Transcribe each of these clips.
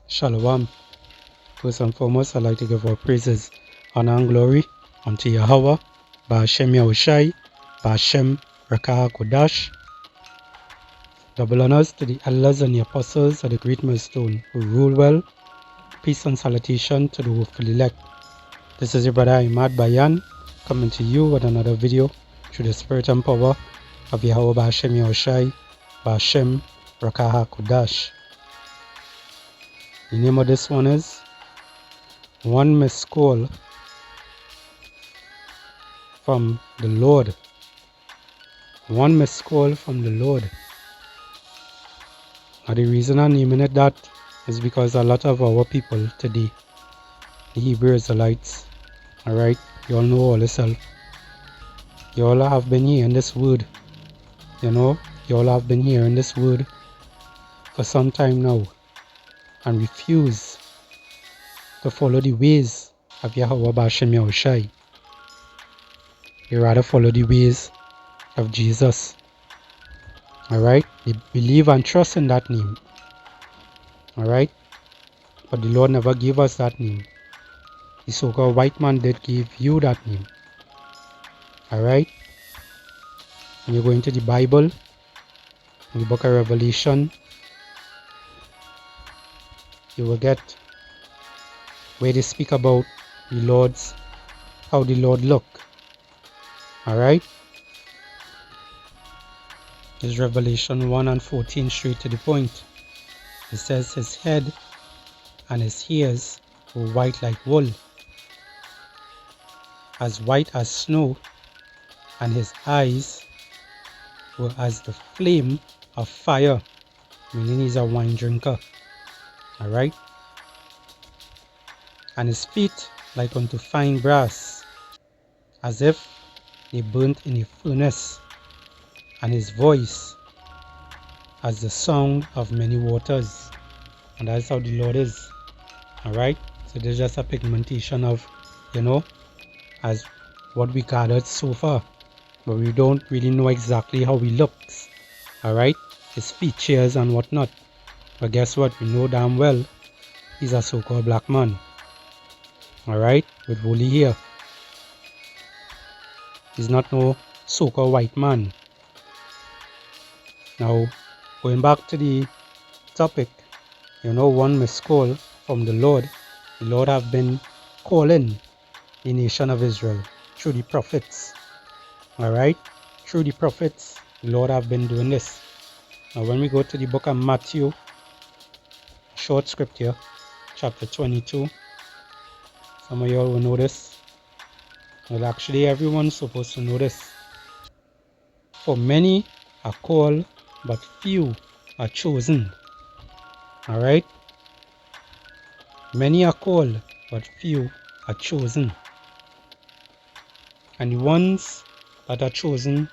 Shalom. First and foremost, I'd like to give our praises, honor, and glory unto Yahweh, Ba'ashem Yahushai, Ba'ashem Rakah Kodash. Double honors to the elders and the apostles of the great millstone who rule well. Peace and salutation to the hopeful elect. This is your brother Imad Bayan coming to you with another video through the spirit and power of Yahweh Ba'ashem Yahushai, Ba'ashem Rakah Kodash. The name of this one is One Missed Call from the Lord. One missed call from the Lord. Now the reason I'm naming it that is because a lot of our people today, the Hebrew Israelites, alright, you all know all yourself. You all have been hearing this word. You all have been hearing this word for some time now and refuse to follow the ways of Yahweh Ba'ashem Yahushai. You rather follow the ways of Jesus. Alright? They believe and trust in that name. Alright? But the Lord never gave us that name. The so-called white man did give you that name. Alright? When you go into the Bible, in the book of Revelation, you will get where they speak about the Lord's, how the Lord look. Alright? It's Revelation 1 and 14 straight to the point. It says his head and his hairs were white like wool, as white as snow, and his eyes were as the flame of fire, meaning he's a wine drinker. Alright? And his feet like unto fine brass, as if they burnt in a furnace, and his voice as the sound of many waters. And that's how the Lord is. Alright? So there's just a pigmentation of, as what we gathered so far. But we don't really know exactly how he looks. Alright? His features and whatnot. But guess what? We know damn well he's a so-called black man. Alright? With woolly hair. He's not no so-called white man. Now, going back to the topic, one missed call from the Lord have been calling the nation of Israel through the prophets. Alright? Through the prophets, the Lord have been doing this. Now when we go to the book of Matthew, short scripture, chapter 22, some of y'all will know this. Well, actually everyone's supposed to know this. For many are called, but few are chosen. Alright? Many are called, but few are chosen. And the ones that are chosen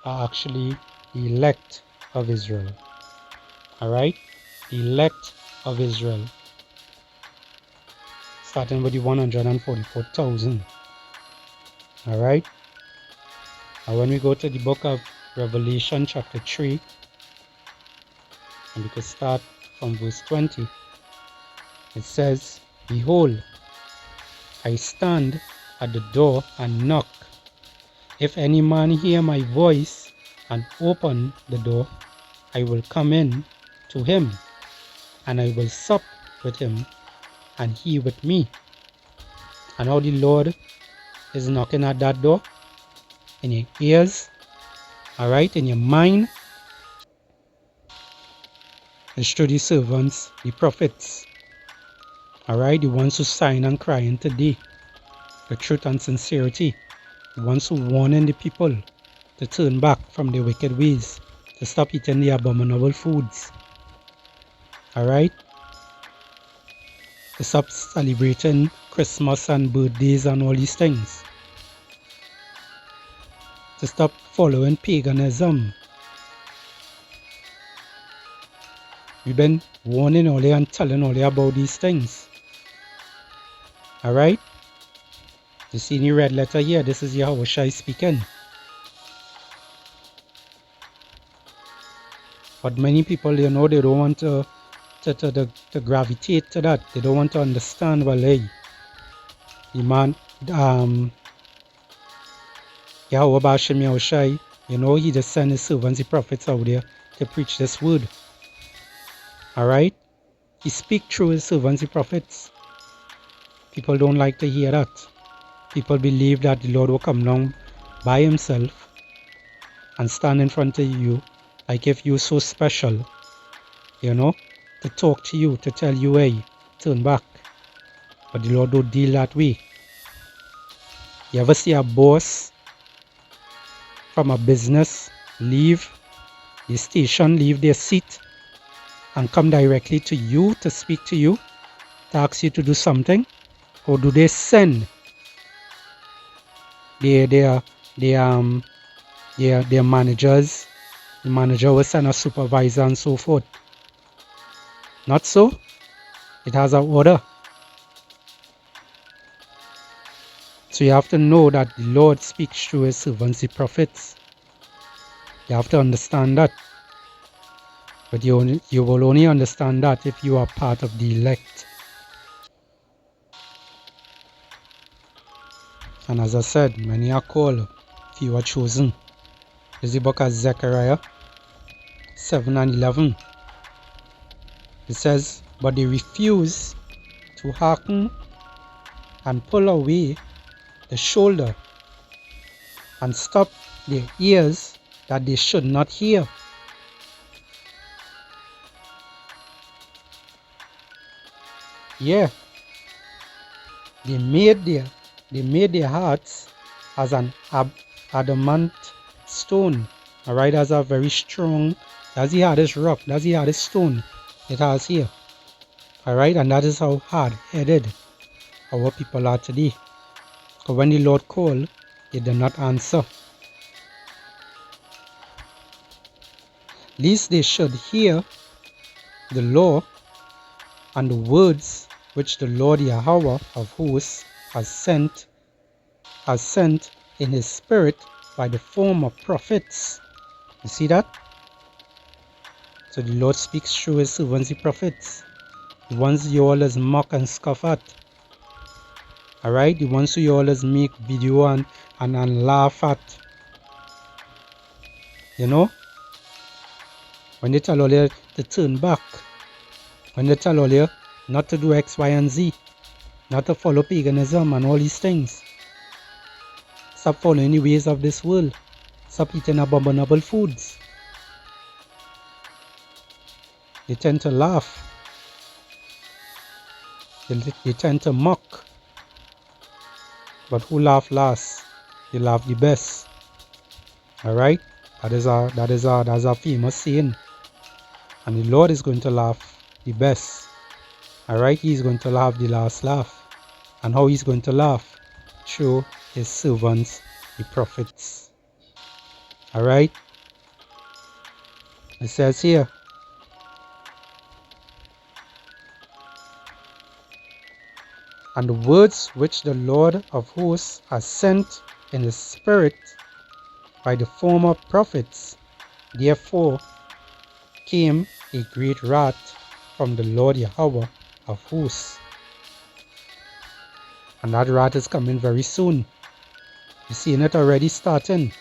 are actually the elect of Israel. Alright? The elect of Israel. Starting with the 144,000. Alright? And when we go to the book of Revelation chapter 3, and we can start from verse 20. It says, Behold, I stand at the door and knock. If any man hear my voice and open the door, I will come in to him, and I will sup with him, and he with me. And how the Lord is knocking at that door? In your ears, alright, in your mind. It's through the servants, the prophets. Alright, the ones who sign and crying today. The truth and sincerity. The ones who warning the people to turn back from their wicked ways. To stop eating the abominable foods. Alright? To stop celebrating Christmas and birthdays and all these things. To stop following paganism. We've been warning all you and telling all you about these things. Alright? You see the red letter here? This is Yahushai speaking. But many people, they don't want to to gravitate to that. They don't want to understand, well, hey, the man, Yahweh Bashem Yahushai, he just sent his servants, the prophets out there to preach this word. Alright? He speak through his servants, the prophets. People don't like to hear that. People believe that the Lord will come down by himself and stand in front of you like if you're so special, to talk to you, to tell you, hey, turn back. But the Lord don't deal that way. You ever see a boss from a business leave the station, leave their seat, and come directly to you to speak to you, to ask you to do something? Or do they send their managers? The manager will send a supervisor and so forth. Not so. It has an order. So you have to know that the Lord speaks through his servants, the prophets. You have to understand that. But you will only understand that if you are part of the elect. And as I said, many are called, few are chosen. This is the book of Zechariah 7 and 11. It says, but they refuse to hearken and pull away the shoulder and stop their ears that they should not hear. Yeah, they made their hearts as an adamant stone. Alright, as a very strong, as the hardest rock, that's the hardest stone it has here. Alright, and that is how hard-headed our people are today. Because when the Lord called, they did not answer. Lest they should hear the law and the words which the Lord Yahweh of hosts has sent in his spirit by the form of prophets. You see that? So the Lord speaks through his servants, the prophets. The ones you always mock and scoff at. Alright? The ones who you always make video and laugh at. When they tell all you to turn back. When they tell all you not to do X, Y, and Z. Not to follow paganism and all these things. Stop following the ways of this world. Stop eating abominable foods. They tend to laugh. They tend to mock. But who laugh last? They laugh the best. Alright? That's a famous saying. And the Lord is going to laugh the best. Alright? He's going to laugh the last laugh. And how he's going to laugh? Through his servants, the prophets. Alright? It says here, and the words which the Lord of hosts has sent in his spirit by the former prophets, therefore came a great wrath from the Lord Yahweh of hosts. And that wrath is coming very soon. You're seeing it already starting.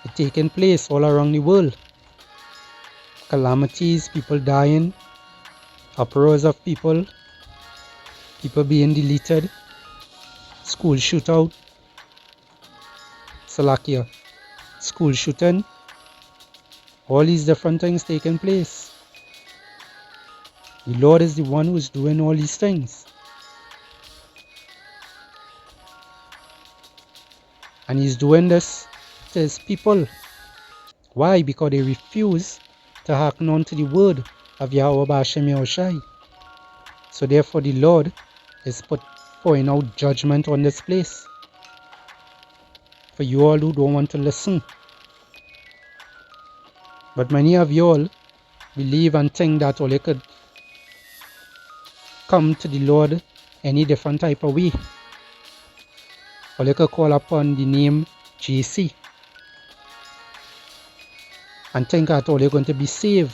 It's taking place all around the world. Calamities, people dying, uproars of people being deleted, school shootout, Salakia, school shooting, all these different things taking place. The Lord is the one who is doing all these things. And he's doing this to his people. Why? Because they refuse to hearken on to the word of Yahweh Bashem Yahushai. So therefore the Lord is pouring out judgment on this place. For you all who don't want to listen. But many of you all believe and think that all you could come to the Lord any different type of way. Or you could call upon the name JC and think that all you're going to be saved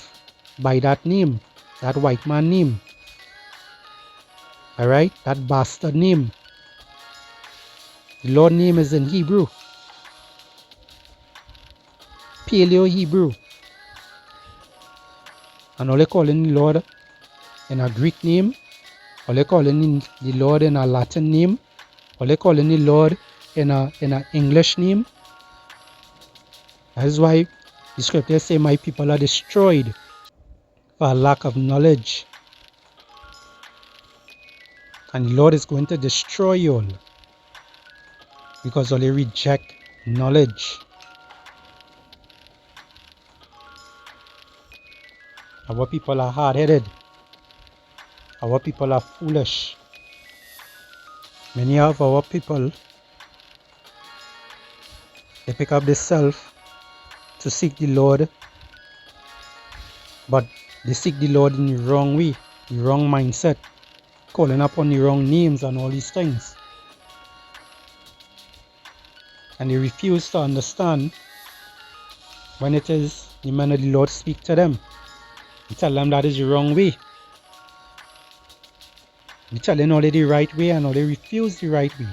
by that name that white man name. Alright, that bastard name. The Lord name is in Hebrew. Paleo Hebrew. And all they calling the Lord in a Greek name, all they calling the Lord in a Latin name, all they calling the Lord in a English name. That is why the scriptures say my people are destroyed for a lack of knowledge. And the Lord is going to destroy you all because all they reject knowledge. Our people are hard-headed. Our people are foolish. Many of our people, they pick up the self to seek the Lord, but they seek the Lord in the wrong way, the wrong mindset, calling upon the wrong names and all these things. And they refuse to understand when it is the man of the Lord speak to them. You tell them that is the wrong way. You tell them all the right way and all they refuse the right way.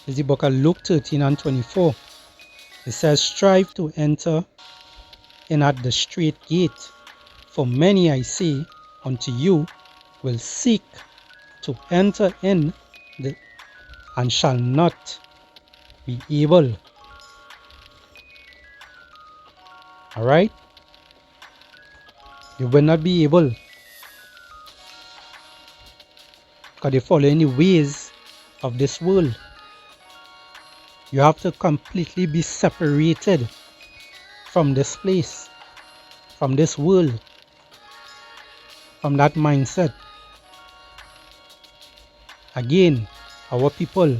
It's the book of Luke 13 and 24. It says, strive to enter in at the straight gate, for many, I say unto you, will seek to enter in and shall not be able. Alright? You will not be able, because they follow in the ways of this world. You have to completely be separated from this place, from this world, from that mindset. Again, our people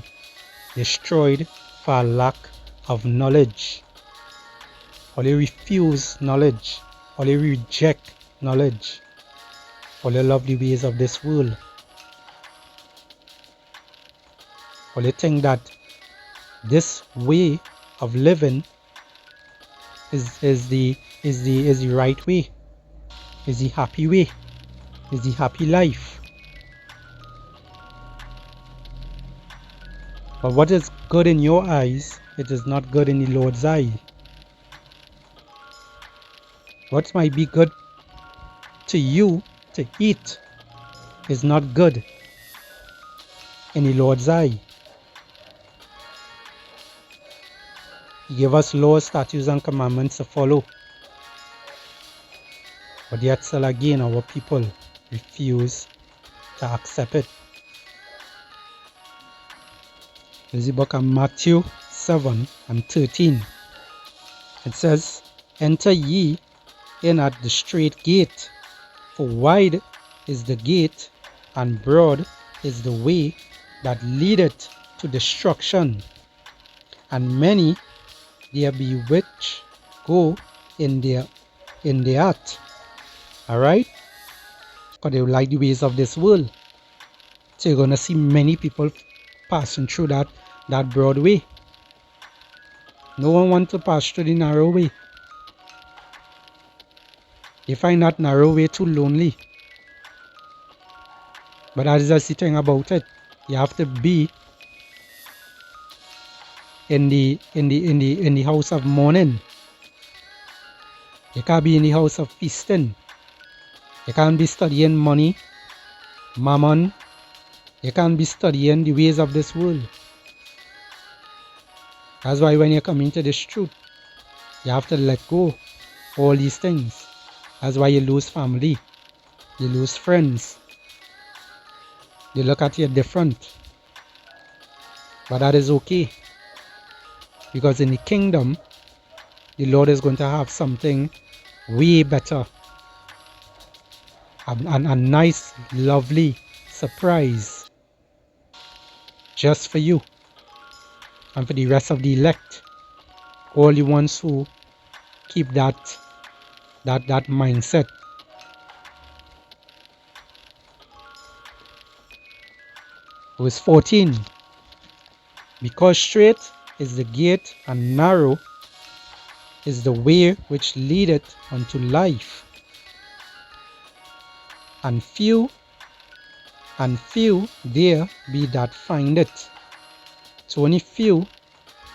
destroyed for a lack of knowledge. Or they refuse knowledge, or they reject knowledge, or they love the ways of this world, or they think that this way of living is the right way, is the happy way, is the happy life. But what is good in your eyes, it is not good in the Lord's eye. What might be good to you to eat is not good in the Lord's eye. He gave us laws, statutes, and commandments to follow. But yet still again our people refuse to accept it. This is the book of Matthew 7 and 13. It says, enter ye in at the straight gate, for wide is the gate, and broad is the way that leadeth to destruction, and many there be which go in thereat. Alright? Because they like the ways of this world. So you're gonna see many people passing through that broad way. No one wants to pass through the narrow way. They find that narrow way too lonely. But that is just the thing about it. You have to be in the house of mourning. You can't be in the house of feasting. You can't be studying money, mammon. You can't be studying the ways of this world. That's why when you come into this truth, you have to let go all these things. That's why you lose family, you lose friends. They look at you different. But that is okay. Because in the kingdom, the Lord is going to have something way better. A nice, lovely surprise. Just for you. And for the rest of the elect. All the ones who keep that mindset. Verse 14. Because straight is the gate, and narrow is the way which leadeth unto life, and few there be that find it. So only few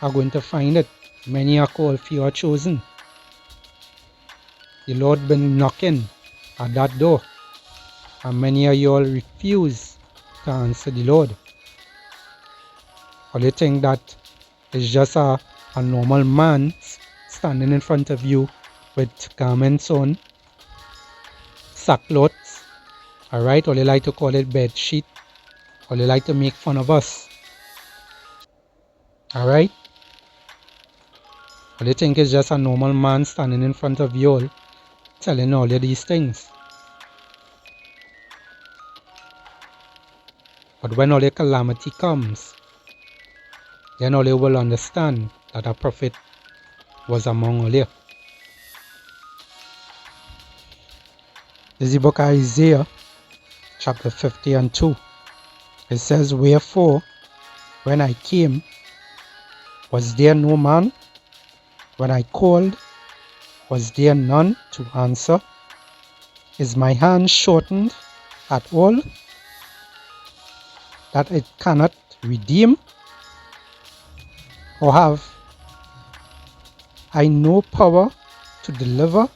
are going to find it. Many are called, few are chosen. The Lord been knocking at that door, and many of you all refuse to answer the Lord. Or you think that it's just a normal man standing in front of you with garments on, sackcloths, alright, or they like to call it bed sheet, or they like to make fun of us, alright, or they think it's just a normal man standing in front of you all telling all of these things. But when all the calamity comes, then all you will understand that a prophet was among all you. This is the book of Isaiah, chapter 50 and 2. It says, wherefore, when I came, was there no man? When I called, was there none to answer? Is my hand shortened at all, that it cannot redeem? Or have I no power to deliver?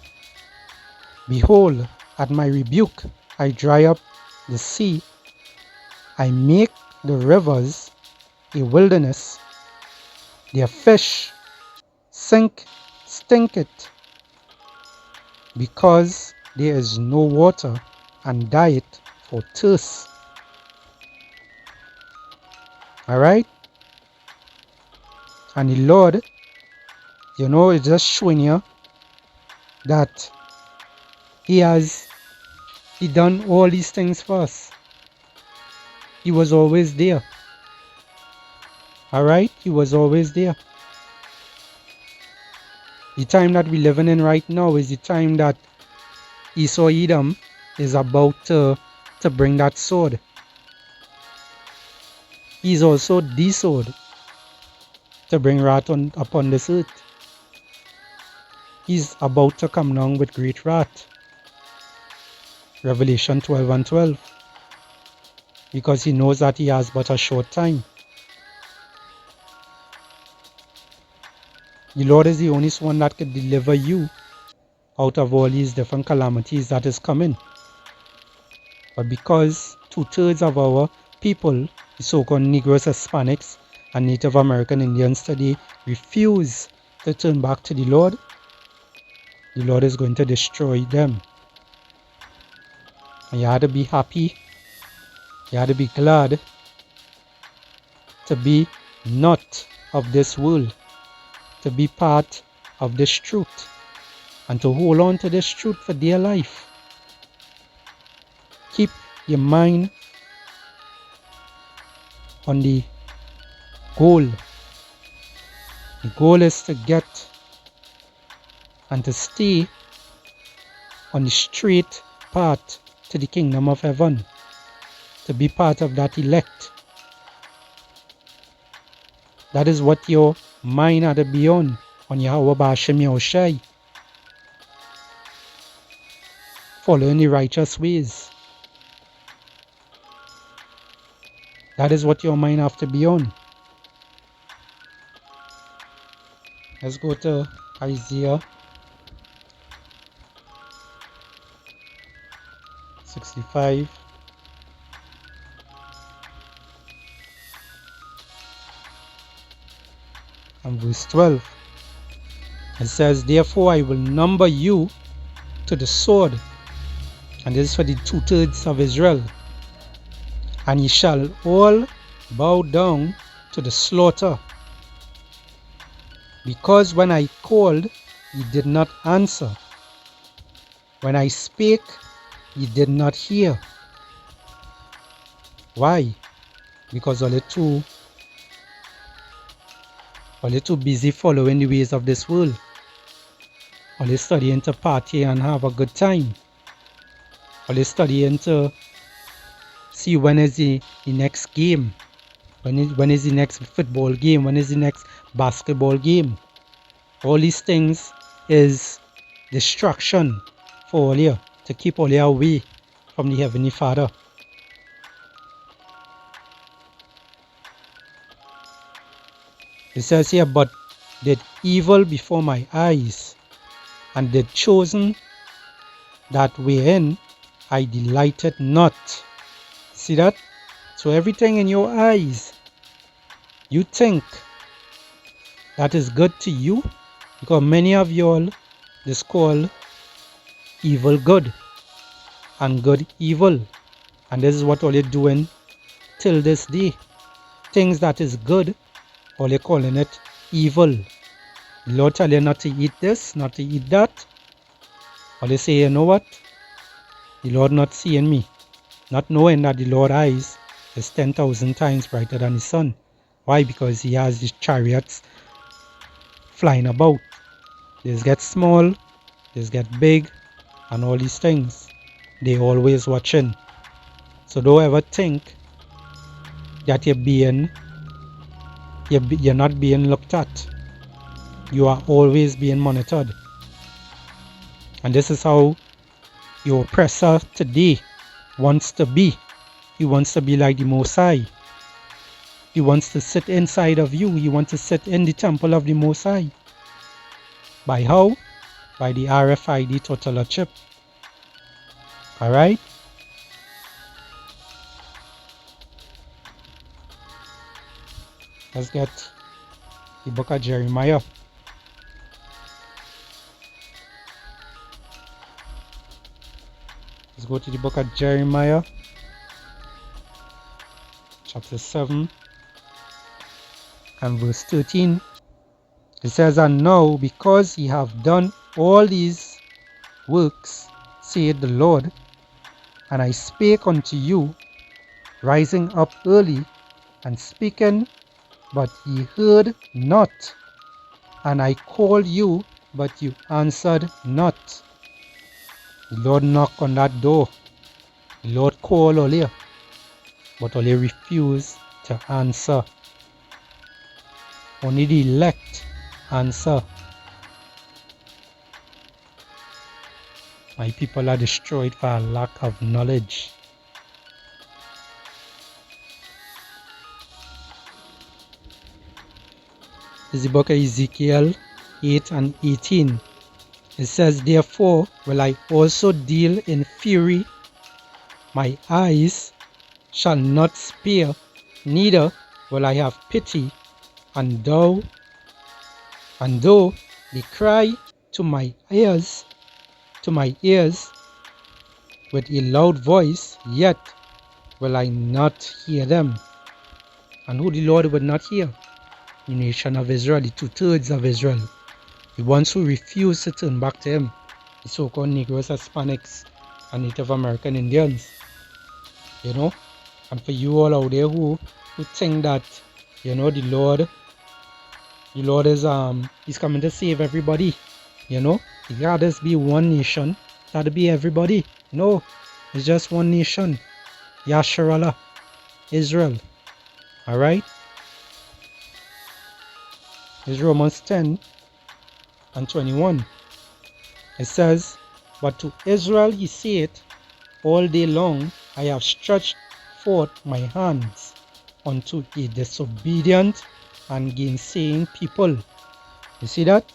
Behold, at my rebuke I dry up the sea, I make the rivers a wilderness, their fish stinketh, because there is no water, and diet for thirst. Alright? And the Lord, is just showing you that He done all these things for us. He was always there. Alright? He was always there. The time that we're living in right now is the time that Esau Edom is about to bring that sword. He's also the sword to bring wrath upon this earth. He's about to come down with great wrath. Revelation 12 and 12. Because he knows that he has but a short time. The Lord is the only one that can deliver you out of all these different calamities that is coming. But because 2/3 of our people, the so-called Negroes, Hispanics, and Native American Indians today, refuse to turn back to the Lord is going to destroy them. And you have to be happy, you have to be glad to be not of this world, to be part of this truth, and to hold on to this truth for dear life. Keep your mind on the goal. The goal is to get and to stay on the straight path to the kingdom of heaven, to be part of that elect. That is what your mind had to be on Yahweh B'Hashem Yahushai. Following the righteous ways. That is what your mind have to be on. Let's go to Isaiah 65. And verse 12. It says, therefore I will number you to the sword. And this is for the 2/3 of Israel. And ye shall all bow down to the slaughter. Because when I called, ye did not answer. When I spake, ye did not hear. Why? Because all too busy following the ways of this world. All they studying to party and have a good time. All they studying to see when is the next game. When is the next football game? When is the next basketball game? All these things is distraction for all you, to keep all you away from the Heavenly Father. It says here, but did evil before my eyes, and did chosen that wherein I delighted not. See that? So everything in your eyes, you think that is good to you, because many of y'all just call evil good and good evil, and this is what all you're doing till this day. Things that is good, all you're calling it evil. The Lord tell you not to eat this, not to eat that. Or they say, you know what? The Lord not seeing me, not knowing that the Lord's eyes is 10,000 times brighter than the sun. Why? Because he has these chariots flying about. They get small, they get big, and all these things. They always watching. So don't ever think that you're not being looked at. You are always being monitored. And this is how your oppressor today wants to be. He wants to be like the Most High. He wants to sit inside of you. He wants to sit in the temple of the Most High. By how? By the RFID totaler chip. Alright? Let's get the book of Jeremiah. Let's go to the book of Jeremiah, chapter 7 and verse 13. It says, and now because ye have done all these works, saith the Lord, and I spake unto you, rising up early and speaking, but ye heard not, and I called you, but you answered not. The Lord knocked on that door. The Lord called all you, but all you refused to answer. Only the elect answer. My people are destroyed for a lack of knowledge. This is the book of Ezekiel 8 and 18. It says, therefore will I also deal in fury. My eyes shall not spare, neither will I have pity. And though they cry to my ears with a loud voice, yet will I not hear them. And who the Lord would not hear? The nation of Israel, the 2/3 of Israel, the ones who refuse to turn back to him, the so-called Negroes, Hispanics, and Native American Indians. And for you all out there who think that, the Lord is he's coming to save everybody. If God just be one nation, that'll be everybody. No, it's just one nation. Yasharallah, Israel. Alright? It's Romans 10 and 21. It says, but to Israel he saith, all day long I have stretched forth my hands unto a disobedient and gainsaying people. You see that?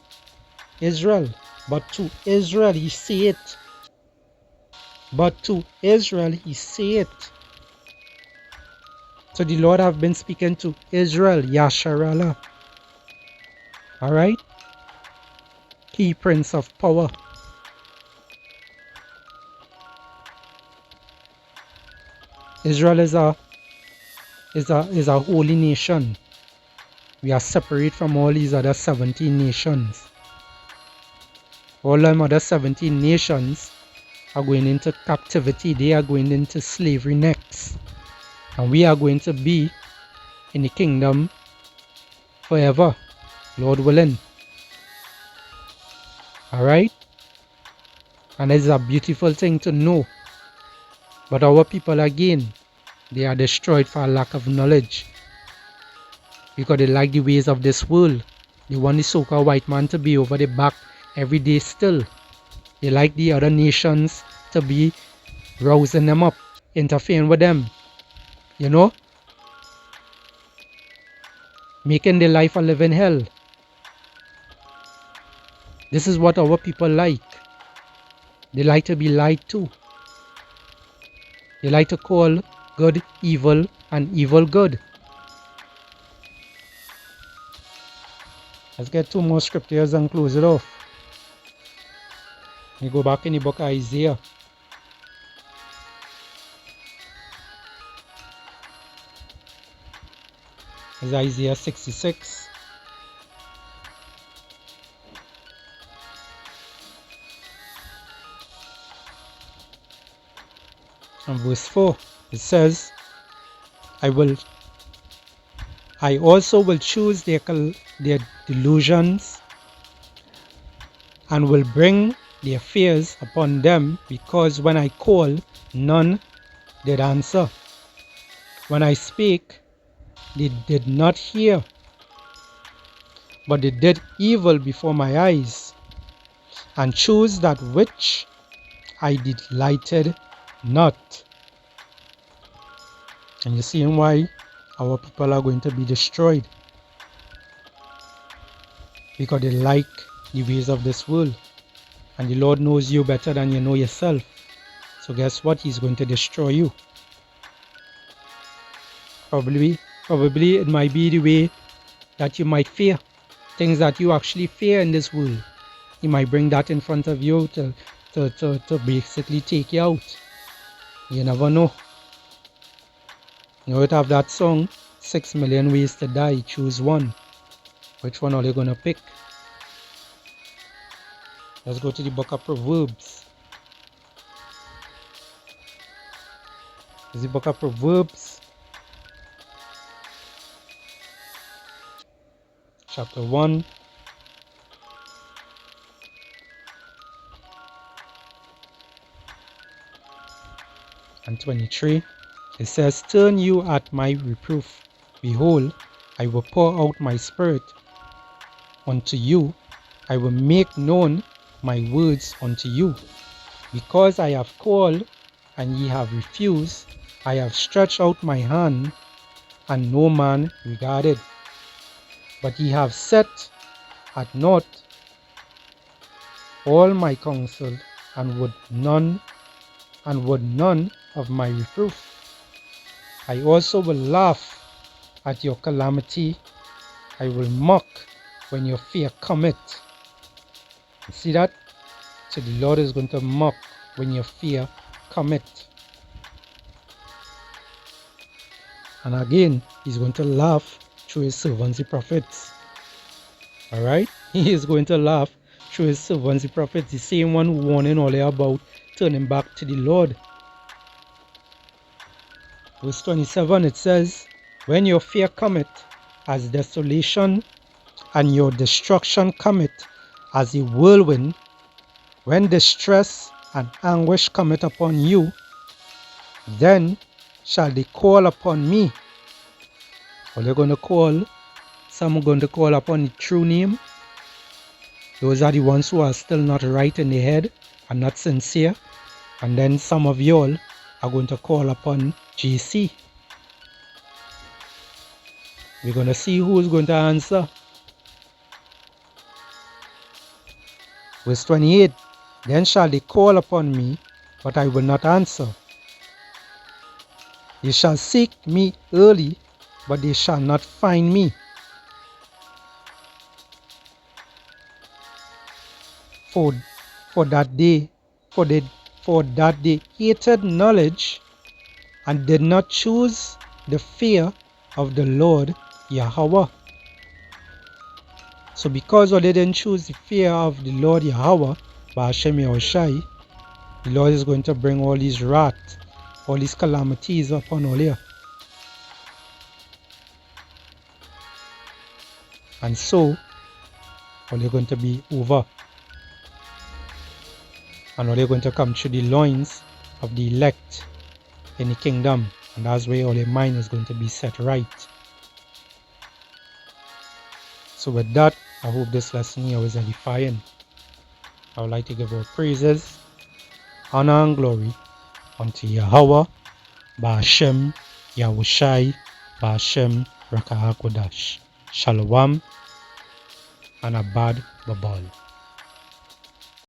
Israel. But to Israel he saith. But to Israel he saith. So the Lord have been speaking to Israel, Yasharallah. Alright? Key Prince of Power. Israel is a holy nation. We are separate from all these other 17 nations. All them other 17 nations are going into captivity. They are going into slavery next. And we are going to be in the kingdom forever, Lord willing. Alright? And it's a beautiful thing to know. But our people again, they are destroyed for a lack of knowledge. because they like the ways of this world. They want the so-called white man to be over their back every day still. They like the other nations to be rousing them up, interfering with them, you know, making their life a living hell. This is what our people like. They like to be lied to. They like to call good evil and evil good. Let's get two more scriptures and close it off. We go back in the book of Isaiah. It's Isaiah 66. And verse 4, it says, I also will choose their delusions and will bring their fears upon them, because when I called, none did answer. When I spake, they did not hear, but they did evil before my eyes, and chose that which I delighted not. And you see why our people are going to be destroyed, because they like the ways of this world, and the Lord knows you better than you know yourself. So guess what? He's going to destroy you. Probably it might be the way that you might fear, things that you actually fear in this world. He might bring that in front of you to basically take you out. You never know. You know, it have that song, 6 million ways to die, choose one. Which one are you going to pick? Let's go to the book of Proverbs. It's the book of Proverbs, chapter 1. And 23. It says, turn you at my reproof. Behold, I will pour out my spirit unto you. I will make known my words unto you. Because I have called, and ye have refused, I have stretched out my hand, and no man regarded. But ye have set at naught all my counsel, and would none of my reproof. I also will laugh at your calamity. I will mock when your fear cometh. See that? So the Lord is going to mock when your fear cometh. And again, he's going to laugh through his servants, the prophets. Alright? He is going to laugh through his servants, the prophets, the same one warning all about turning back to the Lord. Verse 27, it says, when your fear cometh as desolation, and your destruction cometh as a whirlwind, when distress and anguish cometh upon you, then shall they call upon me. Well, they're going to call, some are going to call upon the true name. Those are the ones who are still not right in the head and not sincere. And then some of y'all are going to call upon JC. We're going to see who is going to answer. Verse 28, then shall they call upon me, but I will not answer. They shall seek me early, but they shall not find me. For that they hated knowledge, and did not choose the fear of the Lord Yahweh. So because they didn't choose the fear of the Lord Yahweh, Ba'ashem Yahushai, the Lord is going to bring all these wrath, all these calamities upon all here. And so, all are going to be over. And all are going to come through the loins of the elect in the kingdom. And that's where all their mind is going to be set right. So with that, I hope this lesson here was edifying. I would like to give all praises, honor and glory unto Yahweh, Ba'ashem, Yahushai, Ba'ashem, Rakahakodash. Shalom and Abad Babal.